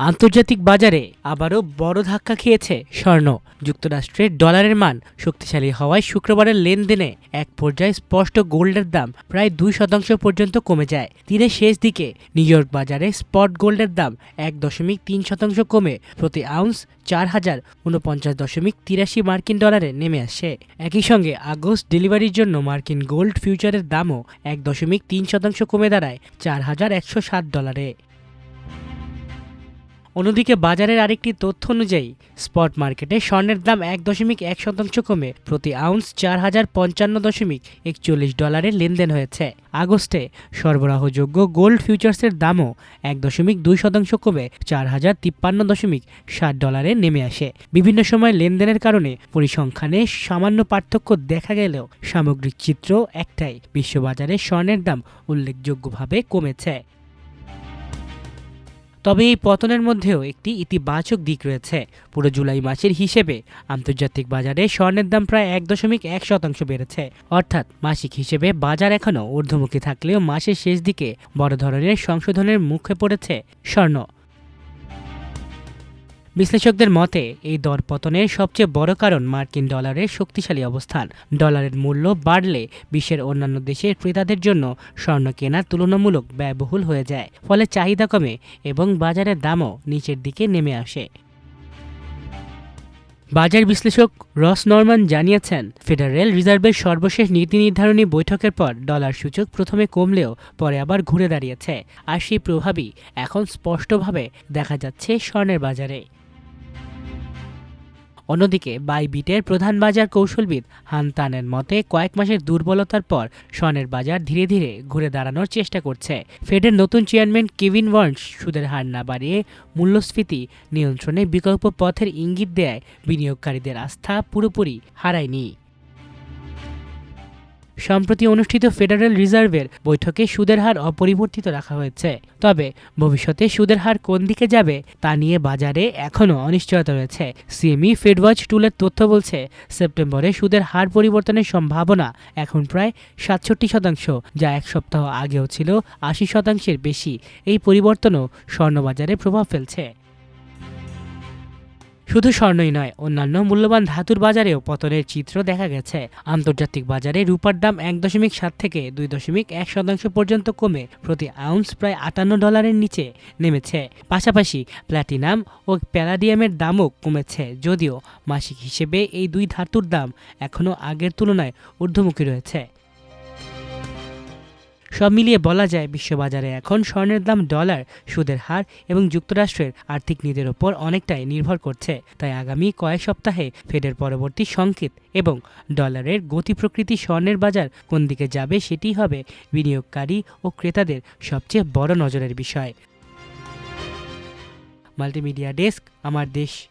আন্তর্জাতিক বাজারে আবারও বড় ধাক্কা খেয়েছে স্বর্ণ। যুক্তরাষ্ট্রের ডলারের মান শক্তিশালী হওয়ায় শুক্রবারের লেনদেনে এক পর্যায়ে স্পষ্ট গোল্ডের দাম প্রায় 2% পর্যন্ত কমে যায়। দিনের শেষ দিকে নিউ ইয়র্ক বাজারে স্পট গোল্ডের দাম 1.3% কমে প্রতি আউন্স 4,049.83 মার্কিন ডলারে নেমে আসে। একই সঙ্গে আগস্ট ডেলিভারির জন্য মার্কিন গোল্ড ফিউচারের দামও 1.3% কমে দাঁড়ায় $4,160। অন্যদিকে বাজারের আরেকটি তথ্য অনুযায়ী স্পট মার্কেটে স্বর্ণের দাম 1.1% কমে প্রতি আউন্স $4,055.41 লেনদেন হয়েছে। আগস্টে সরবরাহযোগ্য গোল্ড ফিউচার্সের দামও 1.2% কমে $4,053.60 নেমে আসে। বিভিন্ন সময় লেনদেনের কারণে পরিসংখ্যানে সামান্য পার্থক্য দেখা গেলেও সামগ্রিক চিত্র একটাই, বিশ্ববাজারে স্বর্ণের দাম উল্লেখযোগ্যভাবে কমেছে। তবে এই পতনের মধ্যেও একটি ইতিবাচক দিক রয়েছে। পুরো জুলাই মাসের হিসেবে আন্তর্জাতিক বাজারে স্বর্ণের দাম প্রায় 1.1% বেড়েছে। অর্থাৎ মাসিক হিসেবে বাজার এখনও ঊর্ধ্বমুখী থাকলেও মাসের শেষ দিকে বড় ধরনের সংশোধনের মুখে পড়েছে স্বর্ণ। বিশ্লেষকদের মতে এই দরপতনের সবচেয়ে বড় কারণ মার্কিন ডলারের শক্তিশালী অবস্থান। ডলারের মূল্য বাড়লে বিশ্বের অন্যান্য দেশের ক্রেতাদের জন্য স্বর্ণ কেনা তুলনামূলক ব্যয়বহুল হয়ে যায়, ফলে চাহিদা কমে এবং বাজারের দামও নিচের দিকে নেমে আসে। বাজার বিশ্লেষক রস নরমান জানিয়েছেন, ফেডারেল রিজার্ভের সর্বশেষ নীতি নির্ধারণী বৈঠকের পর ডলার সূচক প্রথমে কমলেও পরে আবার ঘুরে দাঁড়িয়েছে, আর সেই প্রভাবই এখন স্পষ্টভাবে দেখা যাচ্ছে স্বর্ণের বাজারে। অন্যদিকে বাইবিটের প্রধান বাজার কৌশলবিদ হান তানের মতে, কয়েক মাসের দুর্বলতার পর স্বর্ণের বাজার ধীরে ধীরে ঘুরে দাঁড়ানোর চেষ্টা করছে। ফেডের নতুন চেয়ারম্যান কেভিন বার্নস সুদের হার না বাড়িয়ে মূল্যস্ফীতি নিয়ন্ত্রণে বিকল্প পথের ইঙ্গিত দেয় বিনিয়োগকারীদের আস্থা পুরোপুরি হারায়নি। সম্প্রতি অনুষ্ঠিত ফেডারেল রিজার্ভের বৈঠকে সুদের হার অপরিবর্তিত রাখা হয়েছে। তবে ভবিষ্যতে সুদের হার কোন দিকে যাবে তা নিয়ে বাজারে এখনও অনিশ্চয়তা রয়েছে। সিএমই ফেডওয়াচ টুলের তথ্য বলছে, সেপ্টেম্বরে সুদের হার পরিবর্তনের সম্ভাবনা এখন প্রায় 67%, যা এক সপ্তাহ আগেও ছিল 80%-এর বেশি। এই পরিবর্তনও স্বর্ণবাজারে প্রভাব ফেলছে। শুধু স্বর্ণই নয়, অন্যান্য মূল্যবান ধাতুর বাজারেও পতনের চিত্র দেখা গেছে। আন্তর্জাতিক বাজারে রূপার দাম 1.7 থেকে 2.1% পর্যন্ত কমে প্রতি আউন্স প্রায় $58 নিচে নেমেছে। পাশাপাশি প্ল্যাটিনাম ও প্যালাডিয়ামের দামও কমেছে, যদিও মাসিক হিসেবে এই দুই ধাতুর দাম এখনও আগের তুলনায় ঊর্ধ্বমুখী রয়েছে। সব মিলিয়ে বলা যায়, বিশ্ববাজারে এখন স্বর্ণের দাম ডলার, সুদের হার এবং যুক্তরাষ্ট্রের আর্থিক নীতির ওপর অনেকটাই নির্ভর করছে। তাই আগামী কয়েক সপ্তাহে ফেডের পরবর্তী সংকেত এবং ডলারের গতি প্রকৃতি স্বর্ণের বাজার কোন দিকে যাবে সেটিই হবে বিনিয়োগকারী ও ক্রেতাদের সবচেয়ে বড় নজরের বিষয়। মাল্টিমিডিয়া ডেস্ক, আমার দেশ।